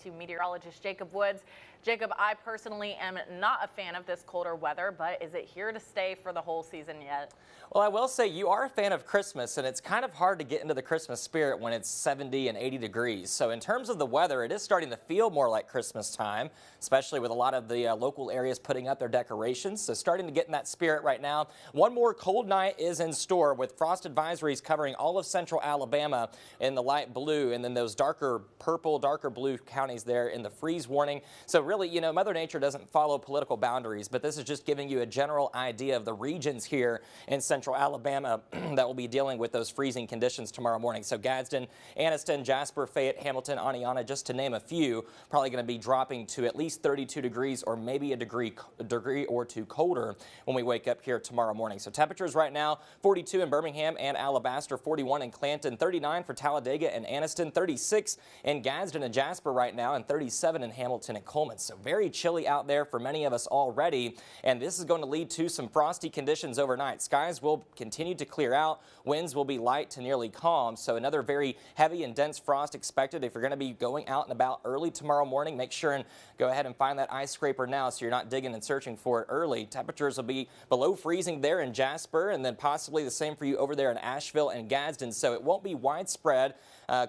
Team Meteorologist Jacob Woods. Jacob, I personally am not a fan of this colder weather, but is it here to stay for the whole season yet? Well, I will say you are a fan of Christmas, and it's kind of hard to get into the Christmas spirit when it's 70 and 80 degrees. So in terms of the weather, it is starting to feel more like Christmas time, especially with a lot of the local areas putting up their decorations. So starting to get in that spirit right now. One more cold night is in store with frost advisories covering all of central Alabama in the light blue, and then those darker purple, darker blue counties there in the freeze warning. So really, you know, Mother Nature doesn't follow political boundaries, but this is just giving you a general idea of the regions here in central Alabama that will be dealing with those freezing conditions tomorrow morning. So Gadsden, Anniston, Jasper, Fayette, Hamilton, Aniana, just to name a few, probably going to be dropping to at least 32 degrees or maybe a degree or two colder when we wake up here tomorrow morning. So temperatures right now, 42 in Birmingham and Alabaster, 41 in Clanton, 39 for Talladega and Anniston, 36 in Gadsden and Jasper right now, and 37 in Hamilton and Coleman. So very chilly out there for many of us already, and this is going to lead to some frosty conditions overnight. Skies will continue to clear out. Winds will be light to nearly calm, so another very heavy and dense frost expected. If you're going to be going out and about early tomorrow morning, make sure and go ahead and find that ice scraper now so you're not digging and searching for it early. Temperatures will be below freezing there in Jasper, and then possibly the same for you over there in Asheville and Gadsden, so it won't be widespread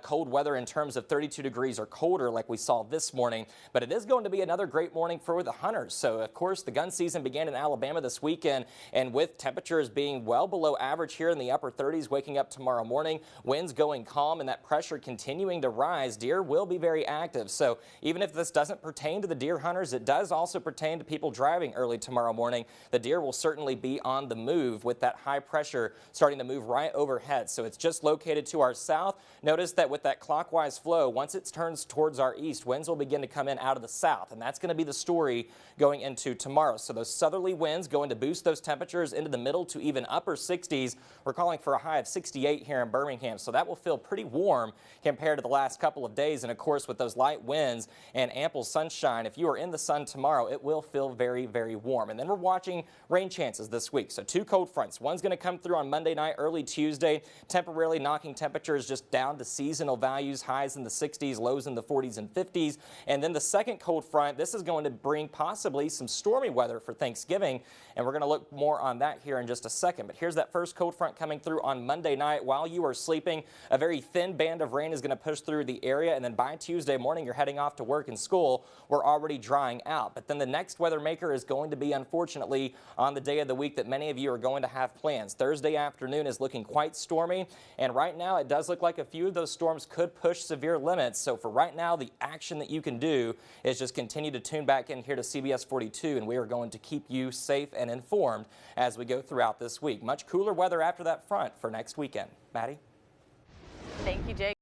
cold weather in terms of 32 degrees or colder like we saw this morning, but it is going to be another great morning for the hunters. So of course the gun season began in Alabama this weekend, and with temperatures being well below average here in the upper 30s waking up tomorrow morning, winds going calm and that pressure continuing to rise, deer will be very active. So even if this doesn't pertain to the deer hunters, it does also pertain to people driving early tomorrow morning. The deer will certainly be on the move with that high pressure starting to move right overhead. So it's just located to our south. Notice that with that clockwise flow, once it turns towards our east, winds will begin to come in out of the south, and that's going to be the story going into tomorrow. So those southerly winds going to boost those temperatures into the middle to even upper 60s. We're calling for a high of 68 here in Birmingham, so that will feel pretty warm compared to the last couple of days. And of course, with those light winds and ample sunshine, if you are in the sun tomorrow, it will feel very, very warm. And then we're watching rain chances this week. So two cold fronts. One's going to come through on Monday night, early Tuesday, temporarily knocking temperatures just down to seasonal values, highs in the 60s, lows in the 40s and 50s. And then the second cold front, this is going to bring possibly some stormy weather for Thanksgiving, and we're going to look more on that here in just a second. But here's that first cold front coming through on Monday night. While you are sleeping, a very thin band of rain is going to push through the area, and then by Tuesday morning, you're heading off to work and school, we're already drying out. But then the next weather maker is going to be, unfortunately, on the day of the week that many of you are going to have plans. Thursday afternoon is looking quite stormy, and right now it does look like a few of those storms could push severe limits. So for right now, the action that you can do is just continue to tune back in here to CBS 42, and we are going to keep you safe and informed as we go throughout this week. Much cooler weather after that front for next weekend. Maddie? Thank you, Jake.